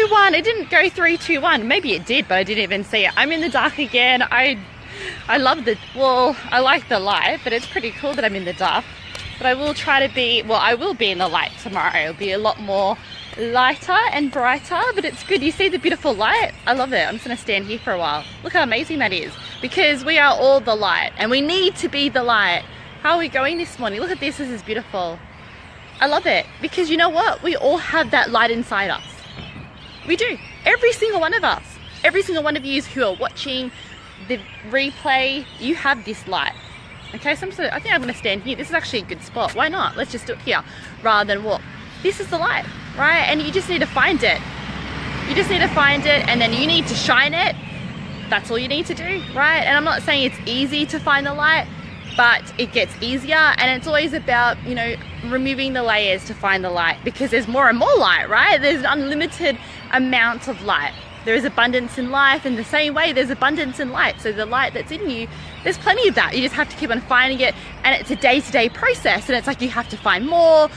everyone. It didn't go 3, 2, 1. Maybe it did, but I didn't even see it. I'm in the dark again. I love I like the light, but it's pretty cool that I'm in the dark. But I will try to be, I will be in the light tomorrow. It'll be a lot more lighter and brighter, but it's good. You see the beautiful light? I love it. I'm just going to stand here for a while. Look how amazing that is, because we are all the light and we need to be the light. How are we going this morning? Look at this. This is beautiful. I love it, because you know what? We all have that light inside us. We do. Every single one of us. Every single one of you who are watching the replay, you have this light. Okay, so I think I'm going to stand here. This is actually a good spot. Why not? Let's just do it here rather than walk. This is the light, right? And you just need to find it. You just need to find it, and then you need to shine it. That's all you need to do, right? And I'm not saying it's easy to find the light, but it gets easier, and it's always about, you know, removing the layers to find the light, because there's more and more light, right? There's an unlimited amount of light. There is abundance in life, in the same way there's abundance in light. So the light that's in you, there's plenty of that. You just have to keep on finding it, and it's a day-to-day process, and it's like you have to find more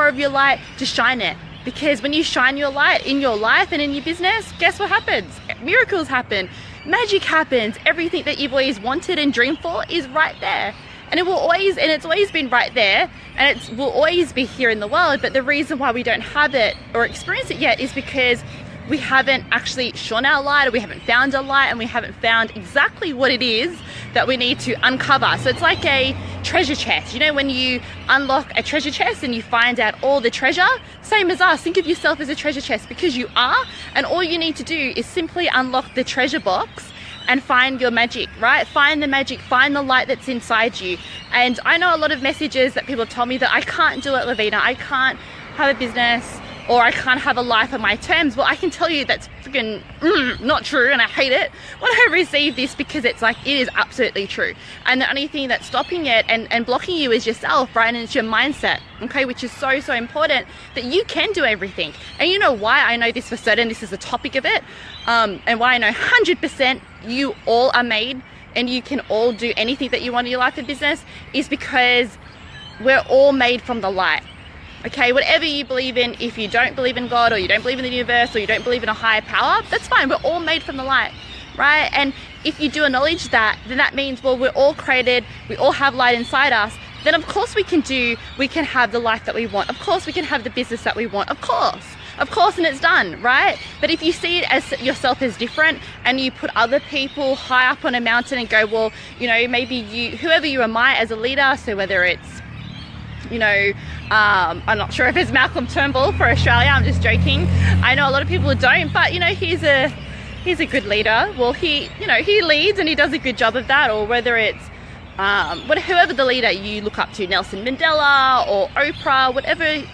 of your light to shine it. Because when you shine your light in your life and in your business, guess what happens? Miracles happen, magic happens. Everything that you've always wanted and dreamed for is right there. And it's always been right there, and it will always be here in the world. But the reason why we don't have it or experience it yet is because we haven't actually shone our light, or we haven't found a light, and we haven't found exactly what it is that we need to uncover. So it's like a treasure chest. You know, when you unlock a treasure chest and you find out all the treasure, same as us. Think of yourself as a treasure chest, because you are, and all you need to do is simply unlock the treasure box and find your magic, right? Find the magic, find the light that's inside you. And I know a lot of messages that people have told me that I can't do it, Lavina. I can't have a business, or I can't have a life on my terms. Well, I can tell you that's freaking not true, and I hate it when I receive this, because it's like, it is absolutely true. And the only thing that's stopping it and blocking you is yourself, right? And it's your mindset, okay? Which is so, so important, that you can do everything. And you know why I know this for certain? This is the topic of it. And why I know 100% you all are made, and you can all do anything that you want in your life and business, is because we're all made from the light. Okay, whatever you believe in, if you don't believe in God, or you don't believe in the universe, or you don't believe in a higher power, that's fine. We're all made from the light, right? And if you do acknowledge that, then that means, well, we're all created, we all have light inside us. Then of course we can have the life that we want. Of course we can have the business that we want. Of course, and it's done, right? But if you see it as yourself as different, and you put other people high up on a mountain and go, well, you know, maybe whoever you admire as a leader, so whether it's, you know, I'm not sure if it's Malcolm Turnbull for Australia, I'm just joking. I know a lot of people don't, but you know, he's a good leader. Well, he leads and he does a good job of that. Or whether it's whoever the leader you look up to, Nelson Mandela or Oprah,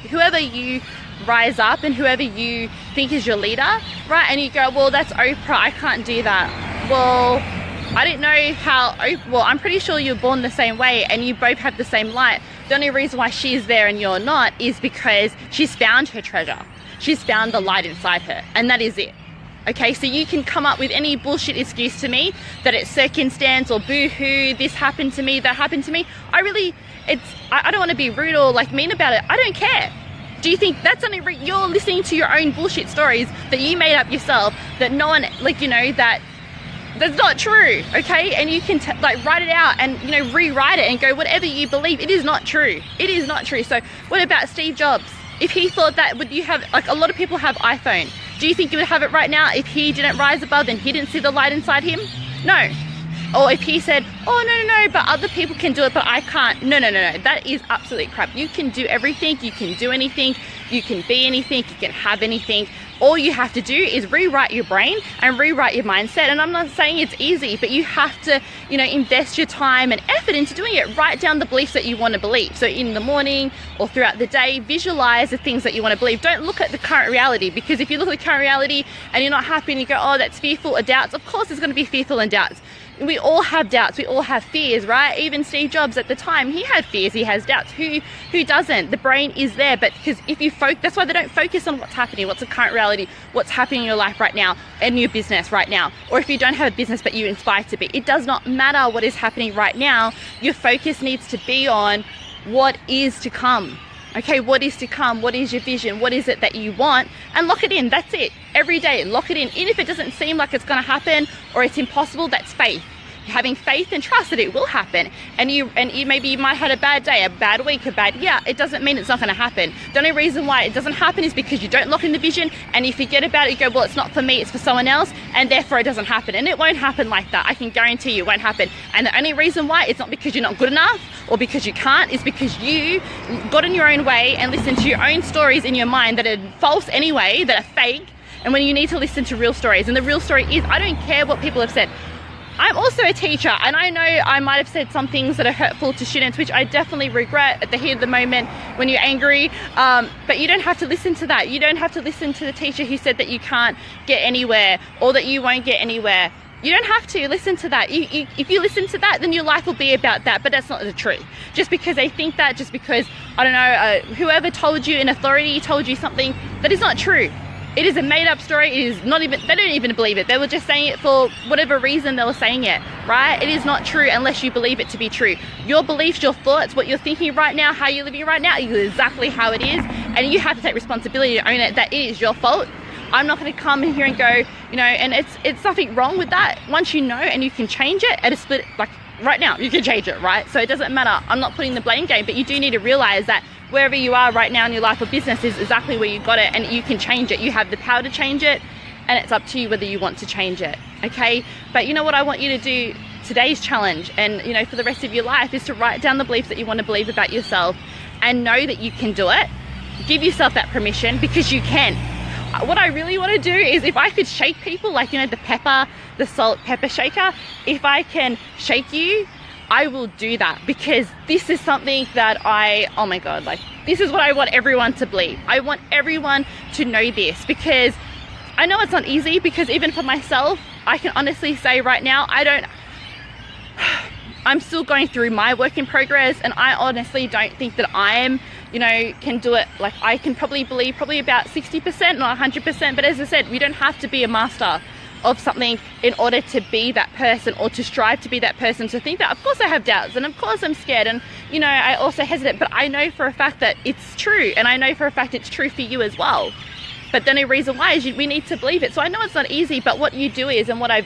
whoever you rise up and whoever you think is your leader, right? And you go, well, that's Oprah, I can't do that. Well, I didn't know how, I'm pretty sure you're born the same way and you both have the same light. The only reason why she's there and you're not is because she's found her treasure. She's found the light inside her, and that is it. Okay, so you can come up with any bullshit excuse to me that it's circumstance or boo-hoo, this happened to me, that happened to me. I don't want to be rude or like mean about it. I don't care. Do you think that's only you're listening to your own bullshit stories that you made up yourself, that no one, like, you know, that's not true, okay? And you can write it out and, you know, rewrite it and go, whatever you believe, it is not true. It is not true. So what about Steve Jobs? If he thought that, would you have, like, a lot of people have iPhone. Do you think you would have it right now if he didn't rise above and he didn't see the light inside him? No. Or if he said, oh, no, but other people can do it, but I can't. No. That is absolute crap. You can do everything. You can do anything. You can be anything. You can have anything. All you have to do is rewrite your brain and rewrite your mindset. And I'm not saying it's easy, but you have to, you know, invest your time and effort into doing it. Write down the beliefs that you want to believe. So in the morning or throughout the day, visualize the things that you want to believe. Don't look at the current reality, because if you look at the current reality and you're not happy and you go, oh, that's fearful or doubts, of course there's going to be fearful and doubts. We all have doubts. We all have fears, right? Even Steve Jobs at the time, he had fears, he has doubts. Who doesn't? The brain is there, but because if you that's why they don't focus on what's happening, what's the current reality, what's happening in your life right now, in your business right now. Or if you don't have a business but you inspire to be, it does not matter what is happening right now. Your focus needs to be on what is to come, Okay, what is to come? What is your vision? What is it that you want? And lock it in. That's it. Every day, lock it in. Even if it doesn't seem like it's going to happen or it's impossible, that's faith. Having faith and trust that it will happen. And you maybe you might have had a bad day, a bad week, a bad year. It doesn't mean it's not going to happen. The only reason why it doesn't happen is because you don't lock in the vision and you forget about it. You go, well, it's not for me, it's for someone else, and therefore it doesn't happen. And it won't happen like that. I can guarantee you it won't happen. And the only reason why, it's not because you're not good enough or because you can't, is because you got in your own way and listened to your own stories in your mind that are false anyway, that are fake. And when you need to listen to real stories, and the real story is, I don't care what people have said. I'm also a teacher, and I know I might have said some things that are hurtful to students, which I definitely regret at the heat of the moment when you're angry, but you don't have to listen to that. You don't have to listen to the teacher who said that you can't get anywhere or that you won't get anywhere. You don't have to listen to that. If you listen to that, then your life will be about that, but that's not the truth. Just because they think that, just because, I don't know, whoever told you in authority told you something that is not true. It is a made-up story. It is not even, they don't even believe it. They were just saying it for whatever reason they were saying it, right? It is not true unless you believe it to be true. Your beliefs, your thoughts, what you're thinking right now, how you're living right now is exactly how it is, and you have to take responsibility to own it, that it is your fault. I'm not going to come in here and go, you know, and it's nothing wrong with that. Once you know and you can change it at a split, like right now, you can change it, right? So it doesn't matter. I'm not putting the blame game, but you do need to realize that wherever you are right now in your life or business is exactly where you got it, and you can change it. You have the power to change it, and it's up to you whether you want to change it, okay? But you know what I want you to do, today's challenge, and you know, for the rest of your life, is to write down the beliefs that you want to believe about yourself and know that you can do it. Give yourself that permission, because you can. What I really want to do is, if I could shake people, like, you know, the salt pepper shaker, if I can shake you, I will do that, because this is something that oh my God, like, this is what I want everyone to believe. I want everyone to know this, because I know it's not easy, because even for myself, I can honestly say right now, I'm still going through my work in progress, and I honestly don't think that I'm, you know, can do it. Like, I can probably believe about 60%, not 100%, but as I said, we don't have to be a master of something in order to be that person, or to strive to be that person, to think that, of course I have doubts, and of course I'm scared, and you know, I also hesitate, but I know for a fact that it's true, and I know for a fact it's true for you as well. But the only reason why is we need to believe it. So I know it's not easy, but what you do is, and what I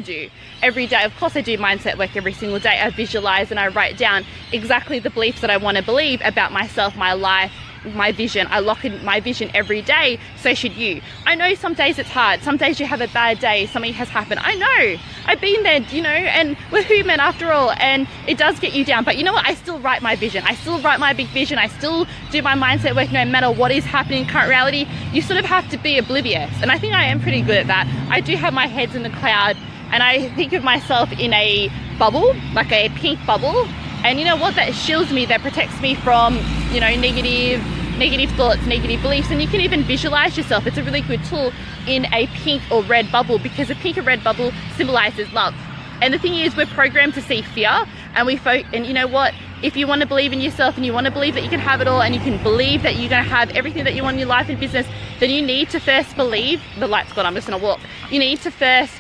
do every day, of course I do mindset work every single day. I visualize and I write down exactly the beliefs that I want to believe about myself, my life, my vision. I lock in my vision every day. So should you. I know some days it's hard. Some days you have a bad day. Something has happened. I know. I've been there, you know, and we're human after all, and it does get you down. But you know what? I still write my vision. I still write my big vision. I still do my mindset work no matter what is happening in current reality. You sort of have to be oblivious. And I think I am pretty good at that. I do have my heads in the cloud, and I think of myself in a bubble, like a pink bubble. And you know what? That shields me, that protects me from, you know, negative thoughts, negative beliefs. And you can even visualize yourself. It's a really good tool in a pink or red bubble, because a pink or red bubble symbolizes love. And the thing is, we're programmed to see fear, and and you know what? If you want to believe in yourself, and you want to believe that you can have it all, and you can believe that you're going to have everything that you want in your life and business, then you need to first believe, the light's gone, I'm just going to walk. You need to first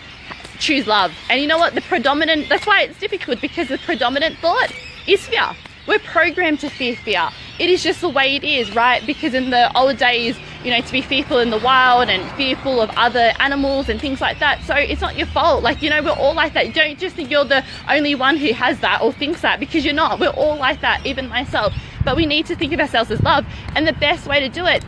choose love. And you know what? That's why it's difficult, because the predominant thought is fear. We're programmed to fear. It is just the way it is, right? Because in the old days, you know, to be fearful in the wild and fearful of other animals and things like that. So it's not your fault. Like, you know, we're all like that. Don't just think you're the only one who has that or thinks that, because you're not. We're all like that, even myself. But we need to think of ourselves as love. And the best way to do it,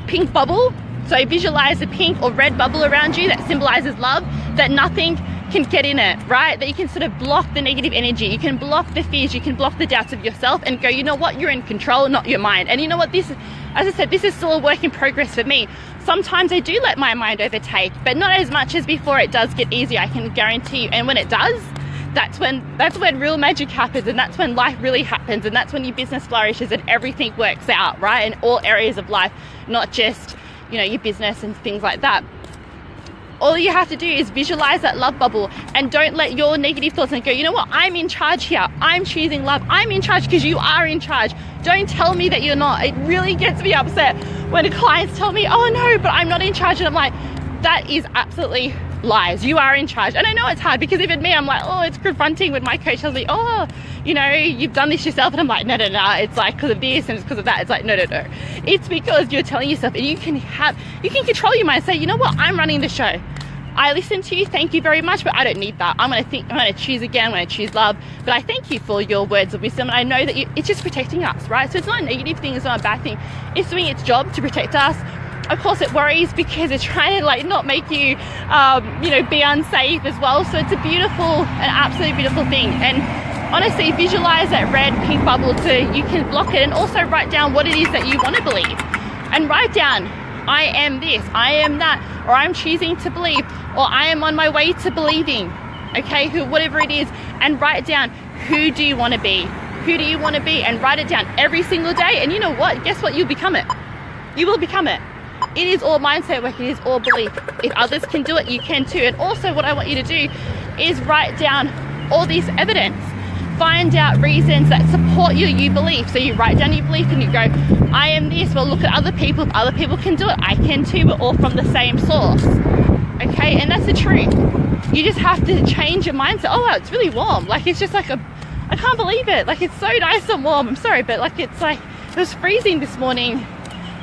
pink bubble. So visualize a pink or red bubble around you that symbolizes love, that nothing can get in it, right? That you can sort of block the negative energy, you can block the fears, you can block the doubts of yourself, and go, you know what, you're in control, not your mind. And you know what, this, as I said, this is still a work in progress for me. Sometimes I do let my mind overtake, but not as much as before. It does get easier, I can guarantee you. And when it does, that's when real magic happens, and that's when life really happens, and that's when your business flourishes and everything works out, right? In all areas of life, not just, you know, your business and things like that. All you have to do is visualize that love bubble, and don't let your negative thoughts and go, you know what, I'm in charge here. I'm choosing love. I'm in charge, because you are in charge. Don't tell me that you're not. It really gets me upset when clients tell me, oh no, but I'm not in charge. And I'm like, that is absolutely lies. You are in charge. And I know it's hard, because even me, I'm like, oh, it's confronting when my coach tells me, oh, you know, you've done this yourself. And I'm like, no, it's like because of this and it's because of that. It's like, no. It's because you're telling yourself, and you can control your mind. Say, you know what, I'm running the show. I listen to you, thank you very much, but I don't need that. I'm going to choose again, I'm going to choose love. But I thank you for your words of wisdom. And I know that it's just protecting us, right? So it's not a negative thing, it's not a bad thing. It's doing its job to protect us. Of course it worries because it's trying to like not make you, be unsafe as well. So it's an absolutely beautiful thing. And honestly, visualize that red, pink bubble so you can block it, and also write down what it is that you want to believe. And write down, I am this, I am that, or I'm choosing to believe, or I am on my way to believing, okay, whatever it is. And write down, who do you want to be? Who do you want to be? And write it down every single day. And you know what? Guess what? You'll become it. You will become it. It is all mindset work. It is all belief. If others can do it, you can too. And also what I want you to do is write down all this evidence. Find out reasons that support your belief. So you write down your belief and you go, I am this. Well, look at other people. If other people can do it, I can too. We're all from the same source. Okay, and that's the truth. You just have to change your mindset. Oh wow, it's really warm. Like it's just like I can't believe it. Like it's so nice and warm. I'm sorry, but like it's like it was freezing this morning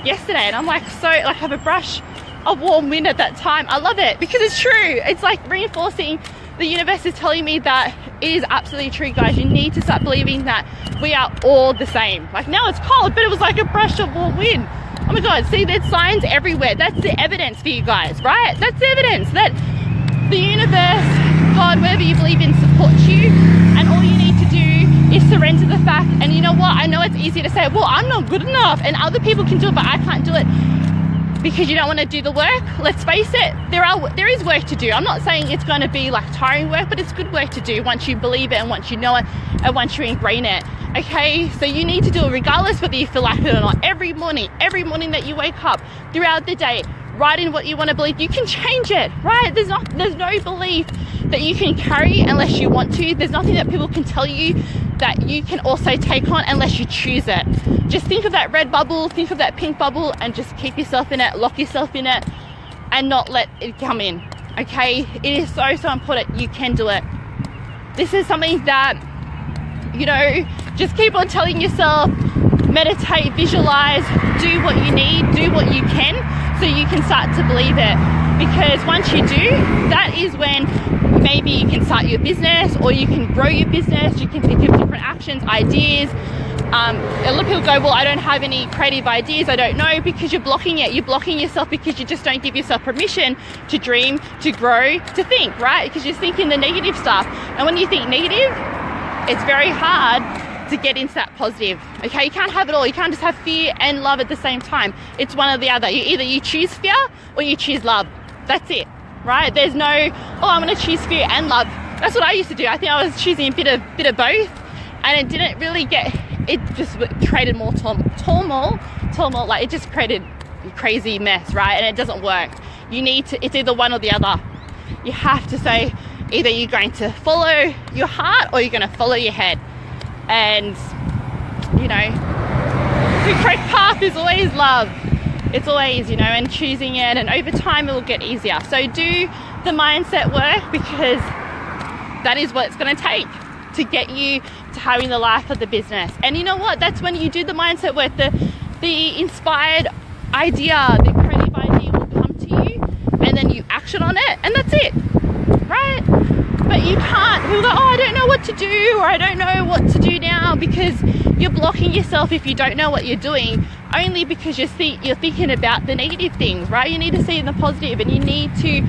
yesterday, and I'm like I have a brush of warm wind at that time. I love it because it's true. It's like reinforcing. The universe is telling me that it is absolutely true, guys. You need to start believing that we are all the same. Like now it's cold, but it was like a brush of warm wind. Oh my God, see, there's signs everywhere. That's the evidence for you guys, right? That's the evidence that the universe, God, whatever you believe in, supports you. And all you need to do is surrender the fact. And you know what? I know it's easy to say, well, I'm not good enough and other people can do it, but I can't do it. Because you don't want to do the work. Let's face it, there is work to do. I'm not saying it's going to be like tiring work, but it's good work to do once you believe it and once you know it and once you ingrain it. Okay, so you need to do it regardless whether you feel like it or not. Every morning that you wake up, throughout the day, write in what you want to believe. You can change it, right? There's no belief that you can carry unless you want to. There's nothing that people can tell you that you can also take on unless you choose it. Just think of that red bubble, think of that pink bubble, and just keep yourself in it, lock yourself in it, and not let it come in, okay? It is so important. You can do it. This is something that, just keep on telling yourself, meditate, visualize, do what you need, do what you can, so you can start to believe it. Because once you do, that is when maybe you can start your business, or you can grow your business. You can think of different actions, ideas. A lot of people go, well, I don't have any creative ideas. I don't know, because you're blocking it. You're blocking yourself because you just don't give yourself permission to dream, to grow, to think, right? Because you're thinking the negative stuff. And when you think negative, it's very hard to get into that positive. Okay, you can't have it all. You can't just have fear and love at the same time. It's one or the other. You choose fear or you choose love. That's it, right? There's no, I'm going to choose fear and love. That's what I used to do. I think I was choosing a bit of both, and it didn't really it just created more turmoil. Like it just created a crazy mess, right? And it doesn't work. It's either one or the other. You have to say, either you're going to follow your heart or you're going to follow your head. And, the correct path is always love. It's always, and choosing it, and over time it will get easier. So do the mindset work, because that is what it's going to take to get you to having the life of the business. And you know what? That's when you do the mindset work, the inspired idea, the creative idea will come to you, and then you action on it, and that's it, right? But you can't, people go, I don't know what to do, or I don't know what to do now, because you're blocking yourself if you don't know what you're doing, only because you're thinking about the negative things, right? You need to see the positive, and you need to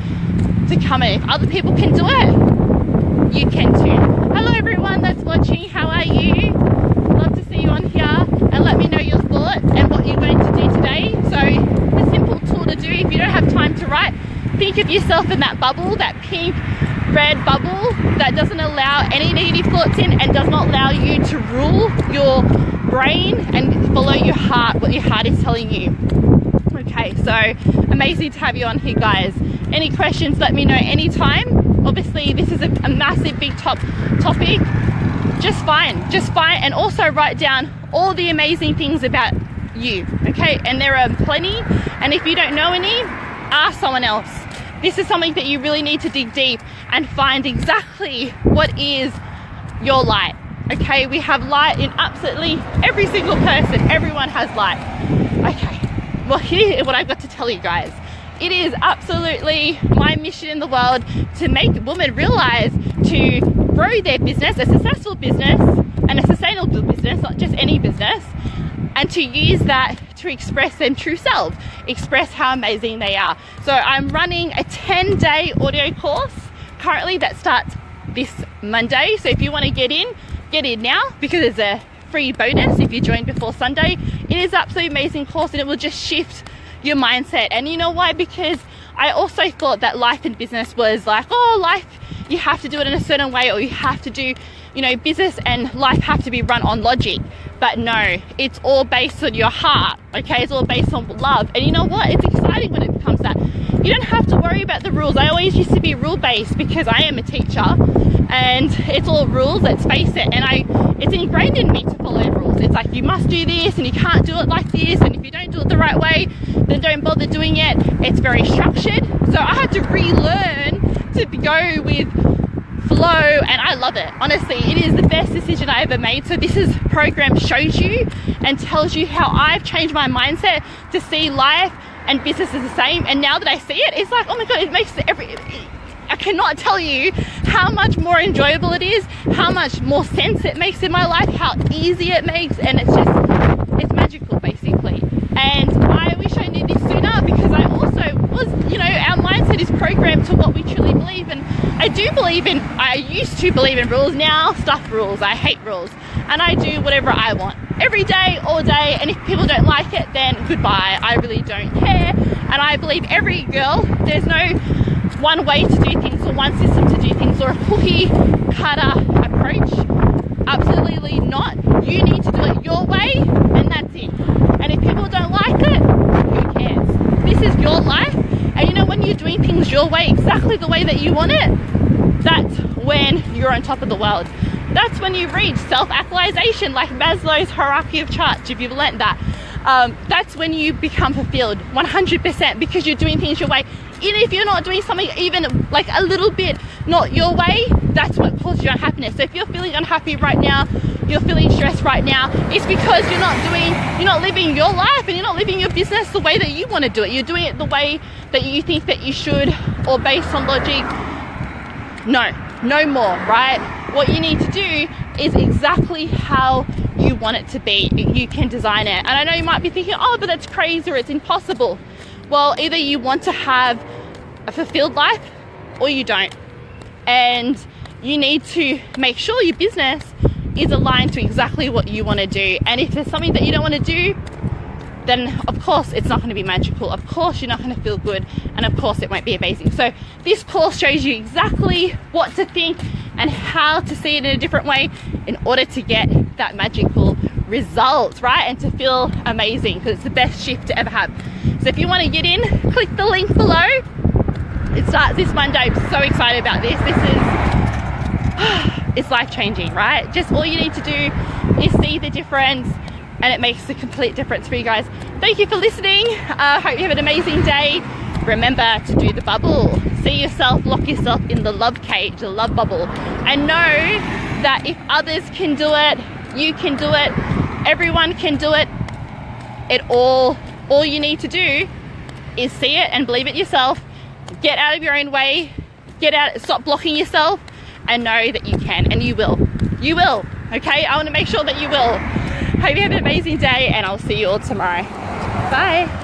come in. If other people can do it, you can too. Hello everyone that's watching, how are you? Love to see you on here, and let me know your thoughts and what you're going to do today. So a simple tool to do if you don't have time to write, think of yourself in that bubble, that pink, red bubble that doesn't allow any negative thoughts in and does not allow you to rule your brain, and follow your heart, what your heart is telling you. Okay, so amazing to have you on here, guys. Any questions, let me know anytime. Obviously this is a massive big topic. Just fine, and also write down all the amazing things about you, okay? And there are plenty, and if you don't know any, ask someone else. this is something that you really need to dig deep and find exactly what is your light. Okay, we have light in absolutely every single person. Everyone has light. Okay, well, here's what I've got to tell you guys. It is absolutely my mission in the world to make women realize to grow their business, a successful business and a sustainable business, not just any business, and to use that to express their true self, express how amazing they are. So I'm running a 10-day audio course currently that starts this Monday. So if you want to get in now, because there's a free bonus if you join before Sunday. It is absolutely amazing course, and it will just shift your mindset. And you know why? Because I also thought that life and business was like, oh, life, you have to do it in a certain way, or you have to do, you know, business and life have to be run on logic. But no, it's all based on your heart, okay? It's all based on love. And you know what? It's exciting when it becomes that. You don't have to worry about the rules. I always used to be rule-based because I am a teacher, and it's all rules, let's face it. And it's ingrained in me to follow rules. It's like, you must do this and you can't do it like this, and if you don't do it the right way, then don't bother doing it. It's very structured. So I had to relearn to go with flow, and I love it. Honestly, it is the best decision I ever made. So this program shows you and tells you how I've changed my mindset to see life and business is the same. And now that I see it, it's like, oh my God, it makes I cannot tell you how much more enjoyable it is, how much more sense it makes in my life, how easy it makes, and it's magical basically. And I wish I knew this sooner, because I also was, you know, our mindset is programmed to what we truly believe. And I used to believe in rules. Now stuff rules. I hate rules, and I do whatever I want every day, all day. And if people don't like it, then goodbye. I really don't care. And I believe every girl, there's no one way to do things or one system to do things or a cookie cutter approach. Absolutely not. You need to do it your way, and that's it. And if people don't like it, who cares? This is your life. And you know, when you're doing things your way, exactly the way that you want it, that's when you're on top of the world. That's when you reach self-actualization, like Maslow's hierarchy of charts, if you've learnt that. That's when you become fulfilled 100%, because you're doing things your way. Even if you're not doing something even like a little bit not your way, that's what causes you unhappiness. So if you're feeling unhappy right now, you're feeling stressed right now, it's because you're not living your life, and you're not living your business the way that you want to do it. You're doing it the way that you think that you should, or based on logic. No more, right? What you need to do is exactly how you want it to be. You can design it. And I know you might be thinking, oh, but that's crazy, or it's impossible. Well, either you want to have a fulfilled life or you don't. And you need to make sure your business is aligned to exactly what you want to do. And if there's something that you don't want to do, then of course it's not going to be magical. Of course you're not going to feel good, and of course it won't be amazing. So this course shows you exactly what to think and how to see it in a different way in order to get that magical result, right? And to feel amazing, because it's the best shift to ever have. So if you want to get in, click the link below. It starts this Monday. I'm so excited about this. It's life-changing, right? Just all you need to do is see the difference, and it makes a complete difference for you guys. Thank you for listening. Hope you have an amazing day. Remember to do the bubble. See yourself, lock yourself in the love cage, the love bubble, and know that if others can do it, you can do it. Everyone can do it. All you need to do is see it and believe it yourself. Get out of your own way. Stop blocking yourself, and know that you can, and you will. You will, okay? I want to make sure that you will. Hope you have an amazing day, and I'll see you all tomorrow. Bye.